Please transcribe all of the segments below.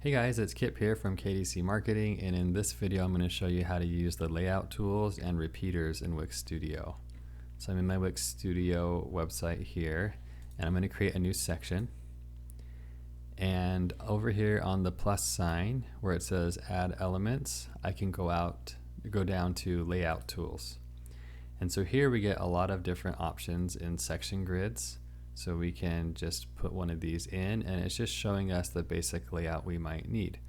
Hey guys, it's Kip here from KDC Marketing, and in this video I'm going to show you how to use the layout tools and repeaters in Wix Studio. So I'm in my Wix Studio website here, and I'm going to create a new section. And over here on the plus sign where it says add elements, I can go down to layout tools. And so here we get a lot of different options in section grids. So we can just put one of these in, and it's just showing us the basic layout we might need.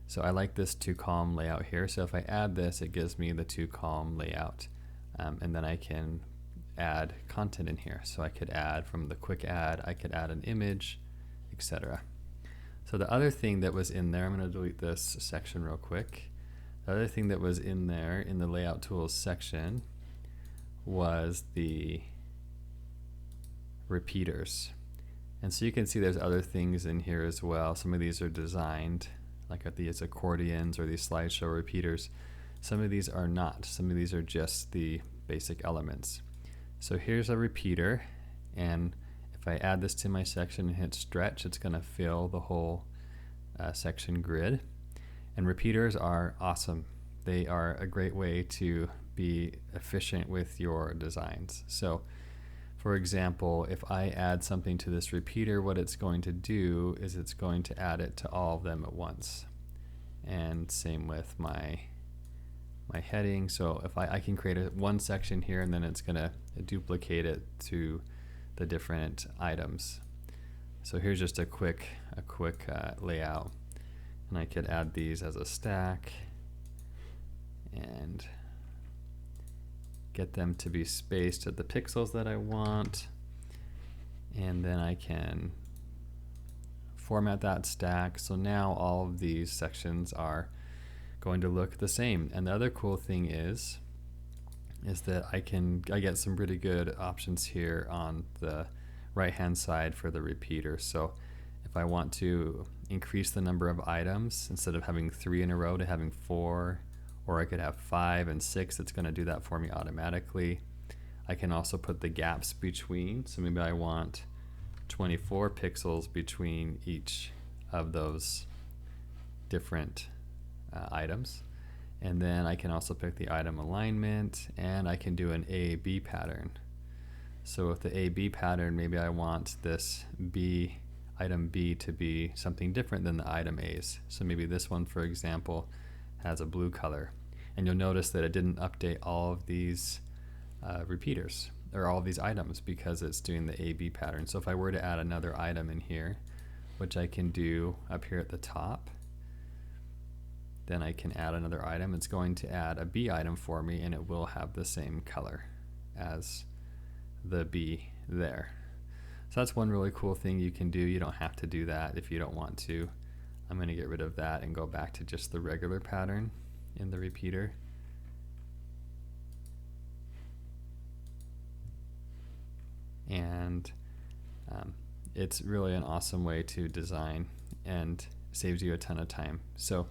So I like this 2-column layout here. So if I add this, it gives me the 2-column layout. And then I can add content in here. So I could add from the quick add, I could add an image, etc. So the other thing that was in there, I'm going to delete this section real quick. The other thing that was in there in the layout tools section was the repeaters. And so you can see there's other things in here as well. Some of these are designed like these accordions or these slideshow repeaters. Some of these are not. Some of these are just the basic elements. So here's a repeater, and if I add this to my section and hit stretch, it's going to fill the whole section grid. And repeaters are awesome. They are a great way to be efficient with your designs. So for example, if I add something to this repeater, what it's going to do is it's going to add it to all of them at once. And same with my heading. So if I can create one section here, and then it's going to duplicate it to the different items. So here's just a quick layout, and I could add these as a stack and get them to be spaced at the pixels that I want, and then I can format that stack. So now all of these sections are going to look the same. And the other cool thing is that I get some pretty good options here on the right hand side for the repeater. So if I want to increase the number of items, instead of having 3 in a row to having 4, or I could have 5 and 6, it's going to do that for me automatically. I can also put the gaps between, so maybe I want 24 pixels between each of those different items. And then I can also pick the item alignment, and I can do an A-B pattern. So with the A-B pattern, maybe I want this item B to be something different than the item A's. So maybe this one, for example, has a blue color, and you'll notice that it didn't update all of these repeaters or all of these items because it's doing the A-B pattern. So if I were to add another item in here, which I can do up here at the top, then I can add another item. It's going to add a B item for me, and it will have the same color as the B there. So that's one really cool thing you can do. You don't have to do that if you don't want to. I'm going to get rid of that and go back to just the regular pattern in the repeater. And it's really an awesome way to design and saves you a ton of time. So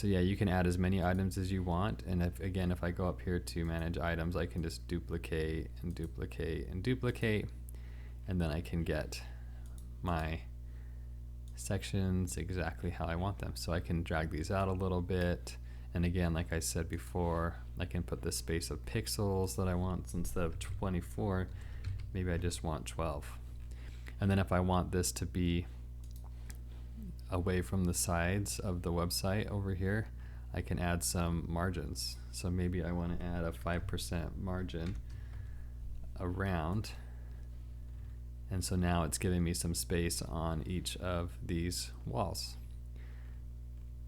yeah, you can add as many items as you want, and if I go up here to manage items, I can just duplicate and duplicate and duplicate, and then I can get my sections exactly how I want them. So I can drag these out a little bit, and again, like I said before, I can put the space of pixels that I want. So instead of 24, maybe I just want 12. And then if I want this to be away from the sides of the website over here, I can add some margins. So maybe I want to add a 5% margin around. And so now it's giving me some space on each of these walls.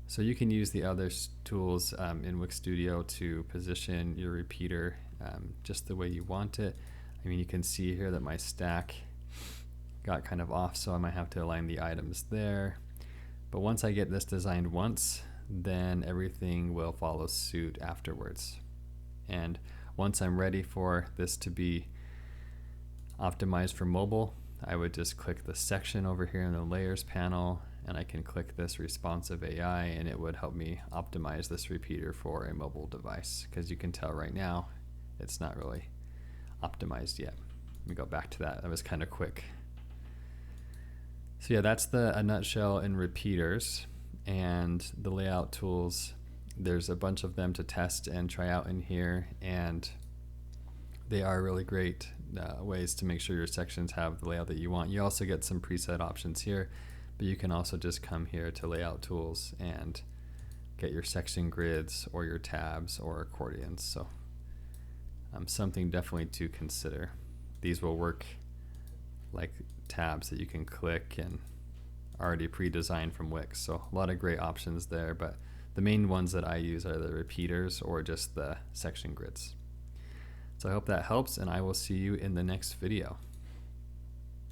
So you can use the other tools in Wix Studio to position your repeater just the way you want it. I mean, you can see here that my stack got kind of off, so I might have to align the items there. But once I get this designed once, then everything will follow suit afterwards. And once I'm ready for this to be optimized for mobile, I would just click the section over here in the layers panel, and I can click this responsive AI, and it would help me optimize this repeater for a mobile device, because you can tell right now it's not really optimized yet. Let me go back to that. That was kind of quick. So yeah, that's a nutshell in repeaters. and the layout tools. There's a bunch of them to test and try out in here, and they are really great ways to make sure your sections have the layout that you want. You also get some preset options here, but you can also just come here to layout tools and get your section grids or your tabs or accordions. So something definitely to consider. These will work like tabs that you can click and already pre-designed from Wix. So a lot of great options there, but the main ones that I use are the repeaters or just the section grids. So I hope that helps, and I will see you in the next video.